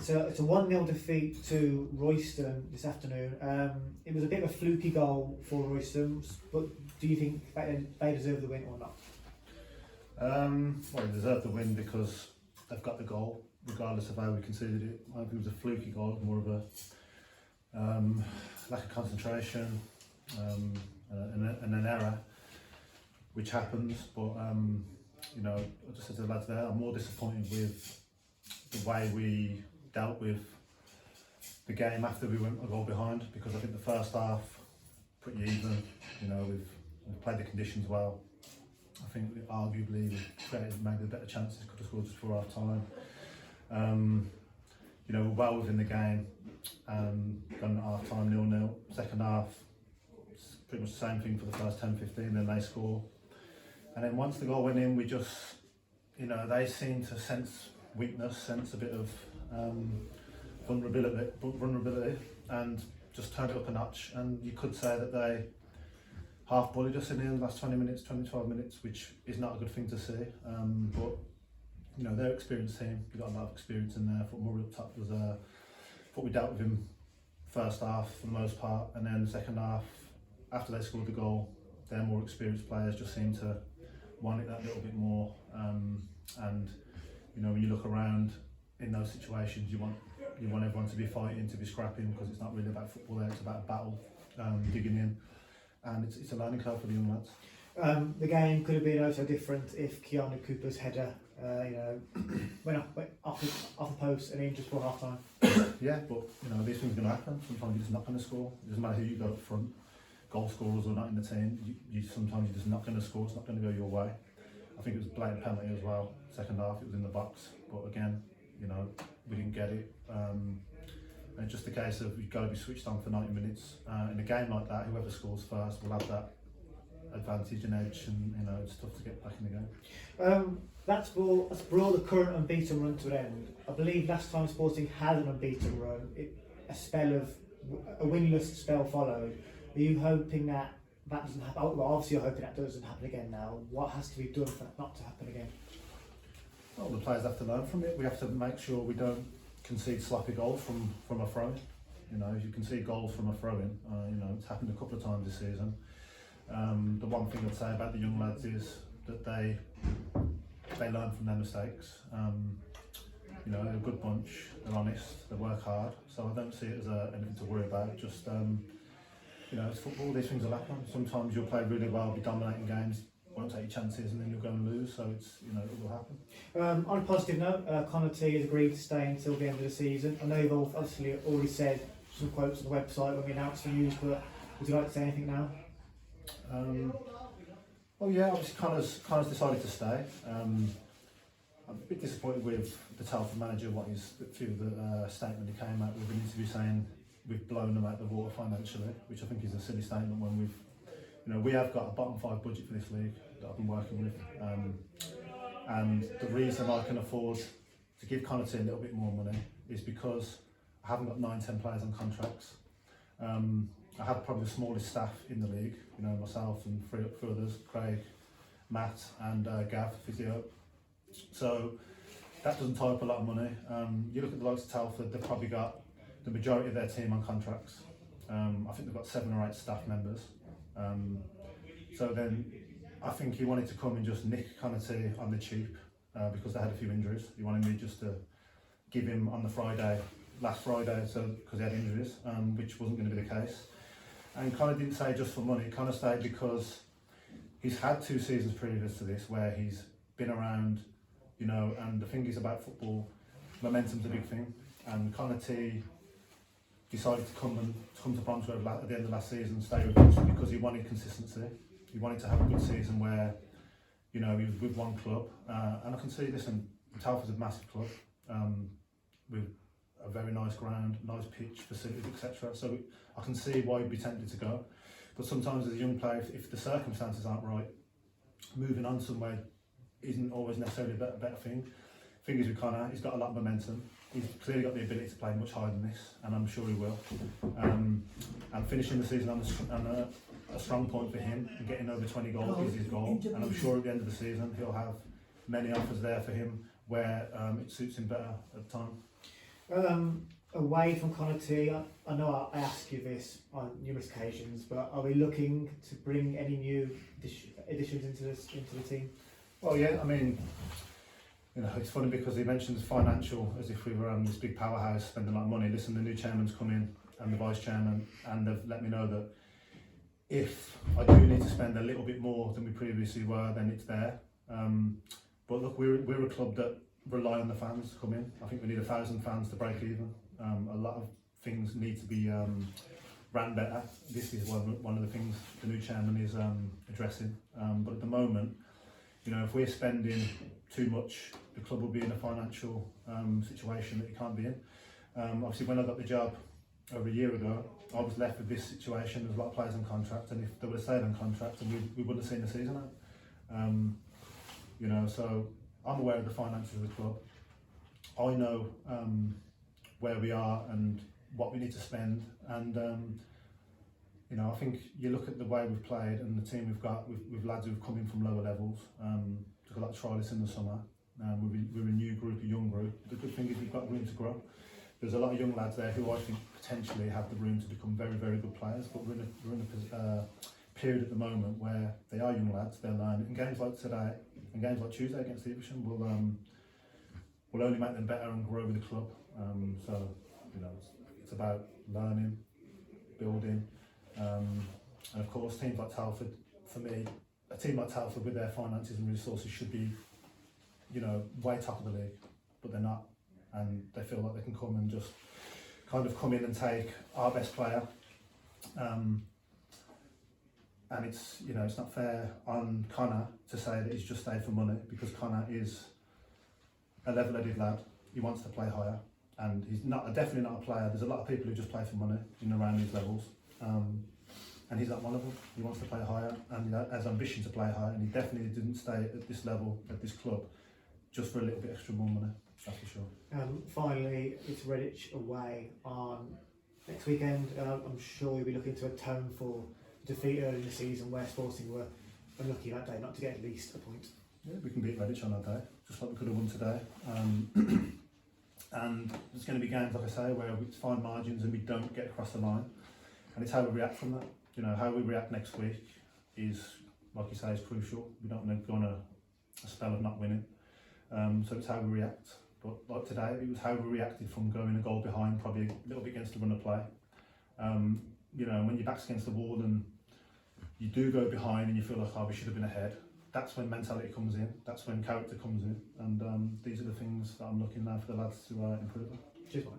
it's a 1-0 defeat to Royston this afternoon. It was a bit of a fluky goal for Royston, but do you think they deserve the win or not? Well, they deserve the win because they've got the goal, regardless of how we conceded it. I think it was a fluky goal, more of a lack of concentration and an error, which happens. But you know, I just said to the lads there, I'm more disappointed with the way we dealt with the game after we went a goal behind, because I think the first half pretty even. You know, we've played the conditions well. I think arguably we created maybe better chances, could have scored just before half time. You know, we're well within the game. Gone at half time 0-0. Second half, it's pretty much the same thing for the first 10-15, then they score. And then once the goal went in, we just, you know, they seemed to sense weakness, sense a bit of vulnerability, and just turned it up a notch. And you could say that they half bullied us in the last 25 minutes, which is not a good thing to see. But you know, they're an experienced team. We've got a lot of experience in there. I thought Murray up top was thought we dealt with him first half for the most part, and then the second half, after they scored the goal, their more experienced players just seemed to want it that little bit more. And you know, when you look around in those situations, you want everyone to be fighting, to be scrapping, because it's not really about football there, it's about a battle, digging in, and it's a learning curve for the young lads. The game could have been also different if Keanu Cooper's header went off the post and in just before half time. Yeah, but you know, these things are going to happen. Sometimes you're just not going to score. It doesn't matter who you got up front, goal scorers or not in the team. Sometimes you're just not going to score. It's not going to go your way. I think it was a blatant penalty as well. Second half, it was in the box, but again, you know, we didn't get it. And it's just a case of you've got to be switched on for 90 minutes. In a game like that, whoever scores first will have that advantage and edge, and you know, it's tough to get back in the game. That's brought the current unbeaten run to an end. I believe last time Sporting had an unbeaten run, a winless spell followed. Are you hoping that doesn't happen? Well, obviously you're hoping that doesn't happen again now. What has to be done for that not to happen again? Well, the players have to learn from it. We have to make sure we don't concede sloppy goals from a throw-in. You know, if you concede goals from a throw-in, you know, it's happened a couple of times this season. The one thing I'd say about the young lads is that they learn from their mistakes. You know, they're a good bunch, they're honest, they work hard, so I don't see it as anything to worry about. Just, you know, it's football, these things will happen. Sometimes you'll play really well, be dominating games, won't take your chances, and then you'll go and lose, so it's, you know, it will happen. On a positive note, Connor T has agreed to stay until the end of the season. I know you've obviously already said some quotes on the website when we announced the news, but would you like to say anything now? Well, yeah, obviously Connor's decided to stay. I'm a bit disappointed with the Telford manager, the statement he came out with an interview saying we've blown them out the water financially, which I think is a silly statement when we have got a bottom 5 budget for this league that I've been working with. And the reason I can afford to give Connor T a little bit more money is because I haven't got 9-10 players on contracts. I have probably the smallest staff in the league, you know, myself and three others, Craig, Matt and Gav, physio. So that doesn't tie up a lot of money. You look at the likes of Telford, they've probably got the majority of their team on contracts. I think they've got 7 or 8 staff members. So then I think he wanted to come and just nick Connor T on the cheap because they had a few injuries. He wanted me just to give him on the last Friday, so because he had injuries, which wasn't going to be the case. And Connor didn't stay just for money. Connor stayed because he's had 2 seasons previous to this where he's been around, you know, and the thing is about football, momentum's a big thing. And Connor T decided to come to Bromsgrove at the end of last season and stay with us because he wanted consistency. He wanted to have a good season where, you know, he was with one club. And I can see, listen, Telford's a massive club with a very nice ground, nice pitch, facilities, etc. So I can see why you'd be tempted to go. But sometimes as a young player, if the circumstances aren't right, moving on somewhere isn't always necessarily a better thing. Thing is with Connor, he's got a lot of momentum. He's clearly got the ability to play much higher than this, and I'm sure he will. And finishing the season on a strong point for him, and getting over 20 goals is his goal. And I'm sure at the end of the season he'll have many offers there for him where it suits him better at the time. Away from Connaughty, I know I asked you this on numerous occasions, but are we looking to bring any new additions into the team? Well, yeah, I mean, you know, it's funny because he mentions financial as if we were this big powerhouse spending a lot of money. Listen, the new chairman's come in and the vice chairman, and they've let me know that if I do need to spend a little bit more than we previously were, then it's there. But look, we're a club that rely on the fans to come in. I think we need 1,000 fans to break even. A lot of things need to be ran better. This is one of the things the new chairman is addressing. But at the moment, you know, if we're spending too much, the club will be in a financial situation that it can't be in. Obviously, when I got the job over a year ago, I was left with this situation. There's a lot of players on contract, and if they would have stayed on contract, then we wouldn't have seen the season out. You know, so I'm aware of the finances of the club. I know where we are and what we need to spend, and you know, I think you look at the way we've played and the team we've got with lads who've come in from lower levels. Took a lot of trialists in the summer. We're a new group, a young group. The good thing is we've got room to grow. There's a lot of young lads there who I think potentially have the room to become very, very good players, but we're in a period at the moment where they are young lads, they're learning. And games like today and games like Tuesday against Evesham will only make them better and grow with the club. So, you know, it's about learning, building, and of course teams like Telford, for me, a team like Telford with their finances and resources should be, you know, way top of the league, but they're not, and they feel like they can come and just kind of come in and take our best player, and it's, you know, it's not fair on Connor to say that he's just stayed for money, because Connor is a level-headed lad. He wants to play higher, and he's definitely not a player. There's a lot of people who just play for money in and around these levels, and he's not one of them. He wants to play higher, and he has ambition to play higher, and he definitely didn't stay at this level, at this club, just for a little bit extra more money, that's for sure. Finally, it's Redditch away on next weekend. I'm sure you'll be looking to atone for defeat early in the season where Sporting were unlucky that day not to get at least a point. Yeah, we can beat Redditch on that day, just like we could have won today. And there's going to be games, like I say, where it's fine margins and we don't get across the line, and it's how we react from that. You know, how we react next week is, like you say, is crucial. We don't want to go on a spell of not winning, so it's how we react. But like today, it was how we reacted from going a goal behind, probably a little bit against the run of play. You know, when your back's against the wall and you do go behind and you feel like, oh, we should have been ahead, that's when mentality comes in, that's when character comes in, and these are the things that I'm looking now for the lads to improve on. Cheers, mate.